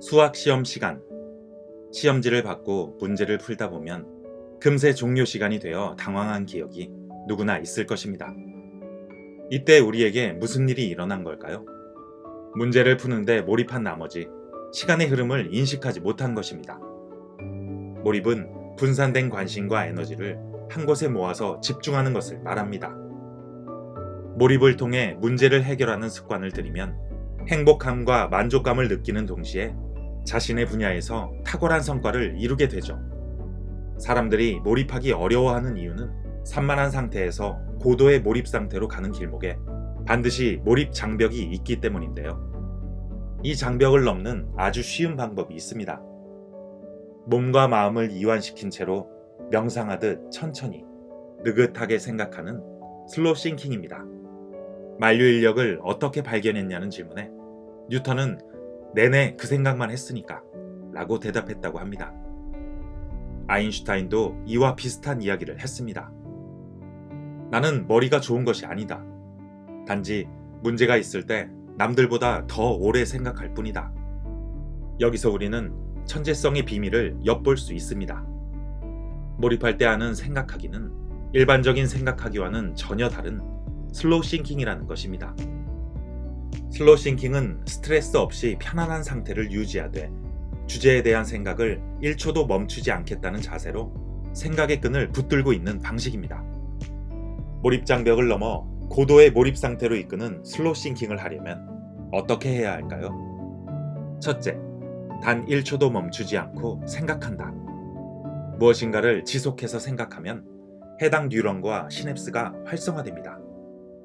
수학 시험 시간. 시험지를 받고 문제를 풀다 보면 금세 종료 시간이 되어 당황한 기억이 누구나 있을 것입니다. 이때 우리에게 무슨 일이 일어난 걸까요? 문제를 푸는데 몰입한 나머지 시간의 흐름을 인식하지 못한 것입니다. 몰입은 분산된 관심과 에너지를 한 곳에 모아서 집중하는 것을 말합니다. 몰입을 통해 문제를 해결하는 습관을 들이면 행복함과 만족감을 느끼는 동시에 자신의 분야에서 탁월한 성과를 이루게 되죠. 사람들이 몰입하기 어려워하는 이유는 산만한 상태에서 고도의 몰입 상태로 가는 길목에 반드시 몰입 장벽이 있기 때문인데요. 이 장벽을 넘는 아주 쉬운 방법이 있습니다. 몸과 마음을 이완시킨 채로 명상하듯 천천히, 느긋하게 생각하는 슬로우 싱킹입니다. 만류 인력을 어떻게 발견했냐는 질문에 뉴턴은 내내 그 생각만 했으니까 라고 대답했다고 합니다. 아인슈타인도 이와 비슷한 이야기를 했습니다. 나는 머리가 좋은 것이 아니다. 단지 문제가 있을 때 남들보다 더 오래 생각할 뿐이다. 여기서 우리는 천재성의 비밀을 엿볼 수 있습니다. 몰입할 때 하는 생각하기는 일반적인 생각하기와는 전혀 다른 슬로우 싱킹이라는 것입니다. 슬로우 싱킹은 스트레스 없이 편안한 상태를 유지하되 주제에 대한 생각을 1초도 멈추지 않겠다는 자세로 생각의 끈을 붙들고 있는 방식입니다. 몰입 장벽을 넘어 고도의 몰입 상태로 이끄는 슬로우 싱킹을 하려면 어떻게 해야 할까요? 첫째, 단 1초도 멈추지 않고 생각한다. 무엇인가를 지속해서 생각하면 해당 뉴런과 시냅스가 활성화됩니다.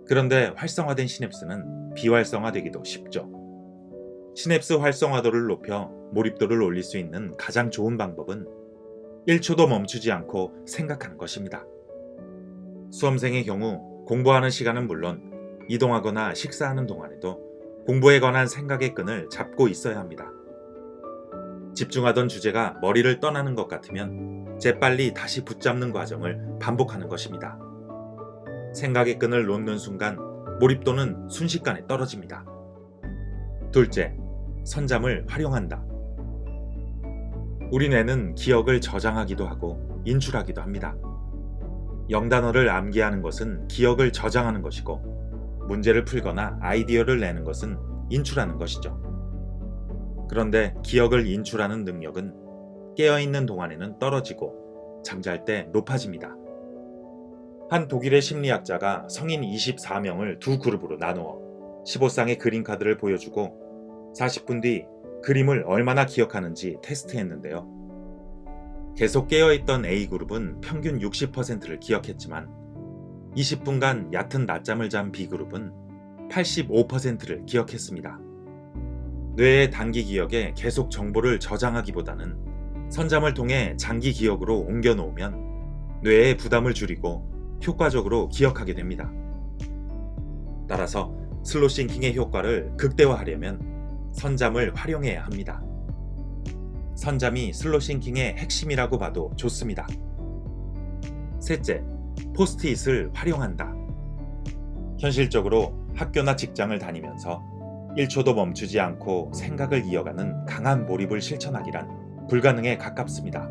그런데 활성화된 시냅스는 비활성화되기도 쉽죠. 시냅스 활성화도를 높여 몰입도를 올릴 수 있는 가장 좋은 방법은 1초도 멈추지 않고 생각하는 것입니다. 수험생의 경우 공부하는 시간은 물론 이동하거나 식사하는 동안에도 공부에 관한 생각의 끈을 잡고 있어야 합니다. 집중하던 주제가 머리를 떠나는 것 같으면 재빨리 다시 붙잡는 과정을 반복하는 것입니다. 생각의 끈을 놓는 순간 몰입도는 순식간에 떨어집니다. 둘째, 선잠을 활용한다. 우리 뇌는 기억을 저장하기도 하고 인출하기도 합니다. 영단어를 암기하는 것은 기억을 저장하는 것이고 문제를 풀거나 아이디어를 내는 것은 인출하는 것이죠. 그런데 기억을 인출하는 능력은 깨어있는 동안에는 떨어지고 잠잘 때 높아집니다. 한 독일의 심리학자가 성인 24명을 두 그룹으로 나누어 15쌍의 그림카드를 보여주고 40분 뒤 그림을 얼마나 기억하는지 테스트했는데요. 계속 깨어있던 A그룹은 평균 60%를 기억했지만 20분간 얕은 낮잠을 잔 B그룹은 85%를 기억했습니다. 뇌의 단기 기억에 계속 정보를 저장하기보다는 선잠을 통해 장기 기억으로 옮겨 놓으면 뇌의 부담을 줄이고 효과적으로 기억하게 됩니다. 따라서 슬로우 싱킹의 효과를 극대화하려면 선잠을 활용해야 합니다. 선잠이 슬로우 싱킹의 핵심이라고 봐도 좋습니다. 셋째, 포스트잇을 활용한다. 현실적으로 학교나 직장을 다니면서 1초도 멈추지 않고 생각을 이어가는 강한 몰입을 실천하기란 불가능에 가깝습니다.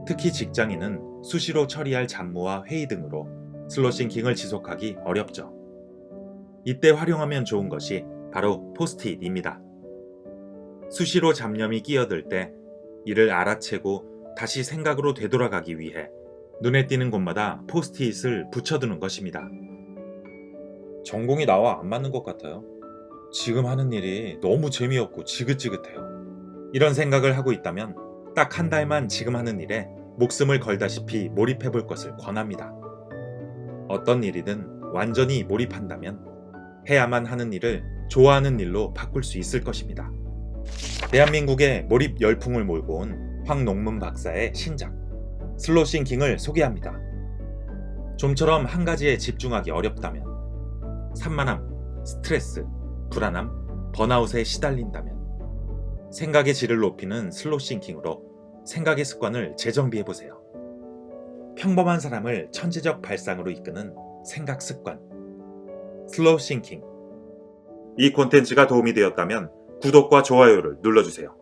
특히 직장인은 수시로 처리할 잡무와 회의 등으로 슬로우 싱킹을 지속하기 어렵죠. 이때 활용하면 좋은 것이 바로 포스트잇입니다. 수시로 잡념이 끼어들 때 이를 알아채고 다시 생각으로 되돌아가기 위해 눈에 띄는 곳마다 포스트잇을 붙여두는 것입니다. 전공이 나와 안 맞는 것 같아요. 지금 하는 일이 너무 재미없고 지긋지긋해요. 이런 생각을 하고 있다면 딱 한 달만 지금 하는 일에 목숨을 걸다시피 몰입해 볼 것을 권합니다. 어떤 일이든 완전히 몰입한다면 해야만 하는 일을 좋아하는 일로 바꿀 수 있을 것입니다. 대한민국의 몰입 열풍을 몰고 온 황농문 박사의 신작 슬로우 싱킹을 소개합니다. 좀처럼 한 가지에 집중하기 어렵다면, 산만함, 스트레스, 불안함, 번아웃에 시달린다면 생각의 질을 높이는 슬로우 싱킹으로 생각의 습관을 재정비해보세요. 평범한 사람을 천재적 발상으로 이끄는 생각 습관 슬로우 싱킹. 이 콘텐츠가 도움이 되었다면 구독과 좋아요를 눌러주세요.